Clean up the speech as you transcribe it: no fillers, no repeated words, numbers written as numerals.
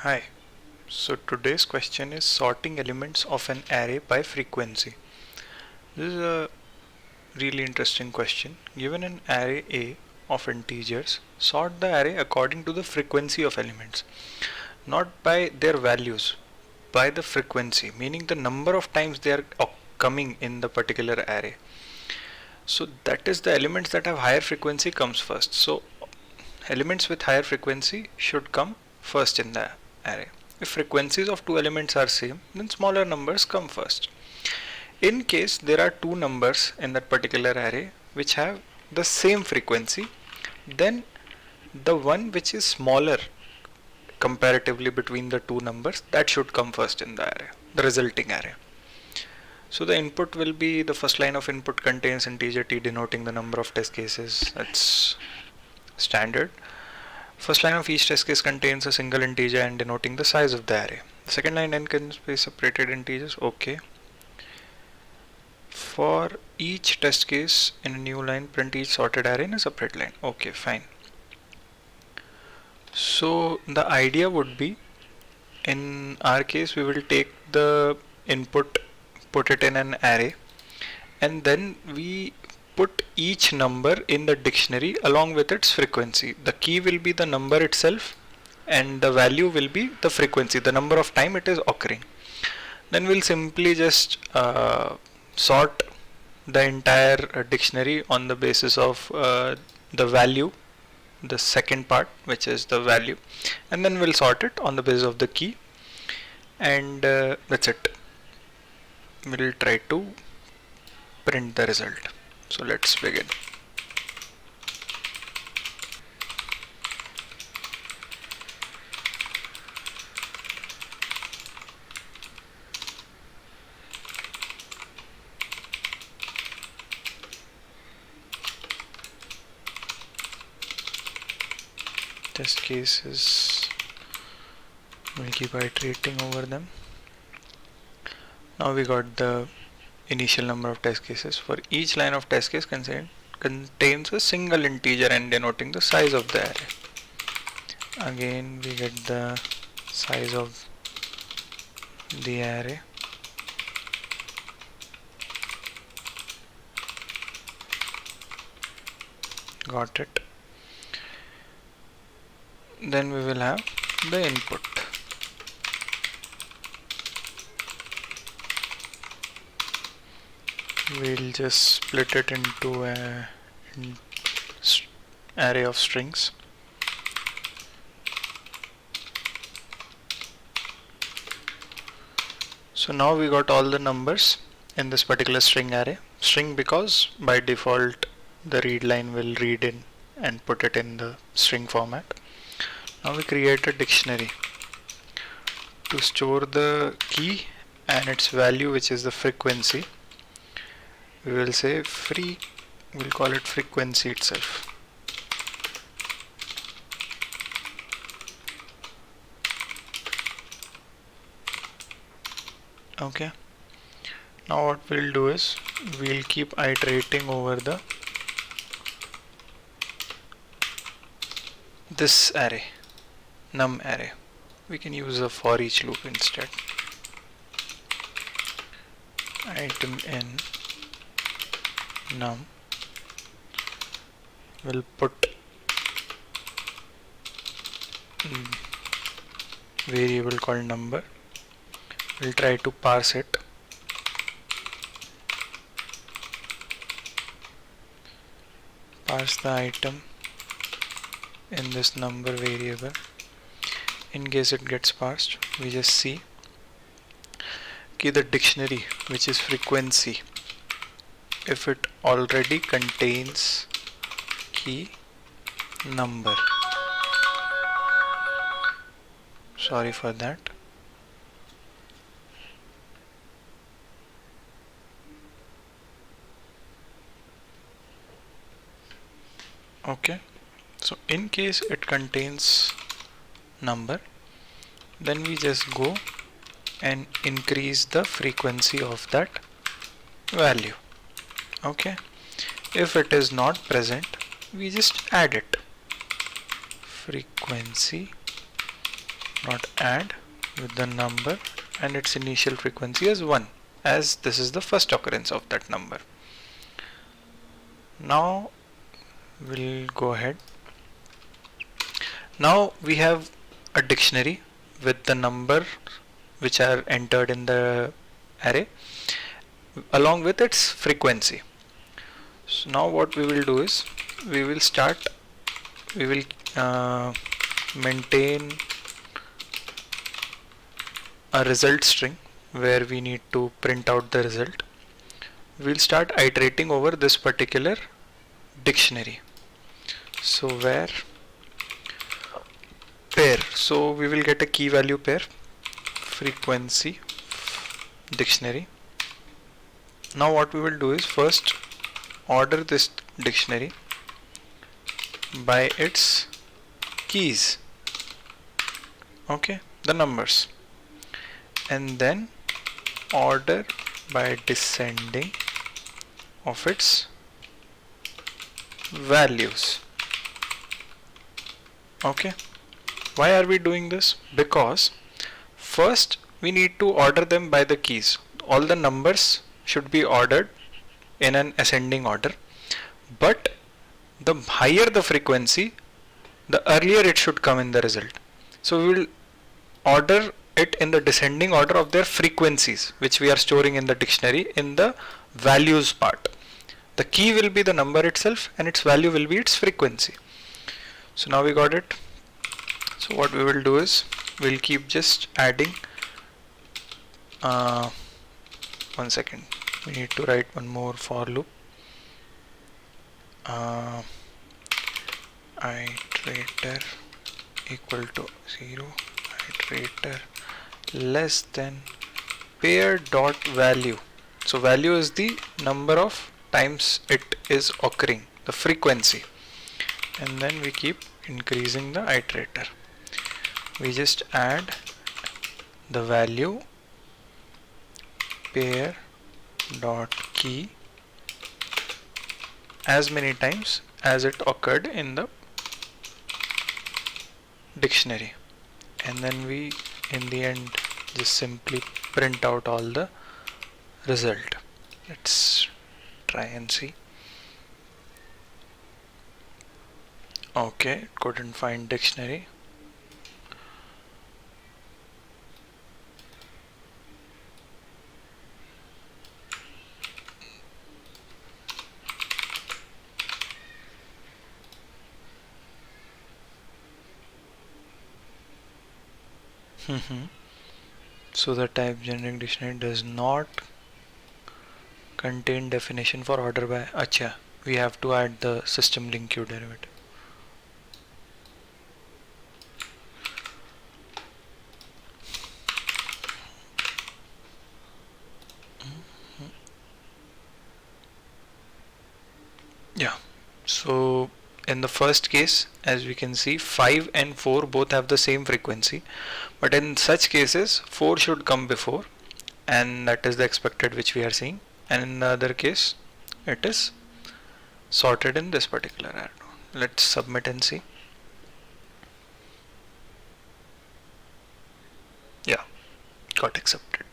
Hi, so today's question is sorting elements of an array by frequency. This is a really interesting question. Given an array A of integers, sort the array according to the frequency of elements, not by their values, by the frequency, meaning the number of times they are coming in the particular array. So that is the elements that have higher frequency comes first. So elements with higher frequency should come first in the array. If frequencies of two elements are same, then smaller numbers come first. In case there are two numbers in that particular array which have the same frequency, then the one which is smaller comparatively between the two numbers, that should come first in the array, the resulting array. So the input will be, the first line of input contains integer t denoting the number of test cases. That's standard. First line of each test case contains a single integer and denoting the size of the array. The second line n can be separated integers. Okay. For each test case in a new line, print each sorted array in a separate line. Okay, fine. So the idea would be, in our case, we will take the input, put it in an array, and then we put each number in the dictionary along with its frequency. The key will be the number itself and the value will be the frequency, the number of time it is occurring. Then we'll simply just sort the entire dictionary on the basis of the value, the second part, which is the value, and then we'll sort it on the basis of the key, and that's it. We'll try to print the result. So let's begin. Test cases, we'll keep iterating over them. Now we got the initial number of test cases. For each line of test case contains a single integer and denoting the size of the array. Again we get the size of the array. Got it. Then we will have the input. We'll just split it into an array of strings. So now we got all the numbers in this particular string array. String because by default the read line will read in and put it in the string format. Now we create a dictionary to store the key and its value, which is the frequency. We will say we'll call it frequency itself. Okay. Now what we'll do is we'll keep iterating over this array, num array. We can use a for each loop instead. Item n num, we'll put variable called number. We'll try to parse it. Parse the item in this number variable. In case it gets parsed, we just see the dictionary, which is frequency, if it already contains key number. Sorry for that. Okay, so in case it contains number, then we just go and increase the frequency of that value. Okay, if it is not present, we just add it. Frequency not add with the number and its initial frequency as 1, as this is the first occurrence of that number. Now we'll go ahead. Now we have a dictionary with the number which are entered in the array along with its frequency. So now what we will do is we will maintain a result string where we need to print out the result. We'll start iterating over this particular dictionary. So where pair, so we will get a key value pair, frequency dictionary. Now what we will do is first order this dictionary by its keys, okay, the numbers, and then order by descending of its values. Okay, why are we doing this? Because first we need to order them by the keys. All the numbers should be ordered in an ascending order, but the higher the frequency, the earlier it should come in the result. So we will order it in the descending order of their frequencies, which we are storing in the dictionary in the values part. The key will be the number itself and its value will be its frequency. So now we got it. So what we will do is we'll keep just adding. One second, we need to write one more for loop. Iterator equal to 0, iterator less than pair dot value. So value is the number of times it is occurring, the frequency, and then we keep increasing the iterator. We just add the value pair dot key as many times as it occurred in the dictionary, and then we in the end just simply print out all the result. Let's try and see. Okay, couldn't find dictionary. So the type generic dictionary does not contain definition for order by. Acha, we have to add the system link queue derivative. Yeah, so in the first case, as we can see, 5 and 4 both have the same frequency, but in such cases 4 should come before, and that is the expected which we are seeing, and in the other case it is sorted in this particular arrow. Let's submit and see. Yeah, got accepted.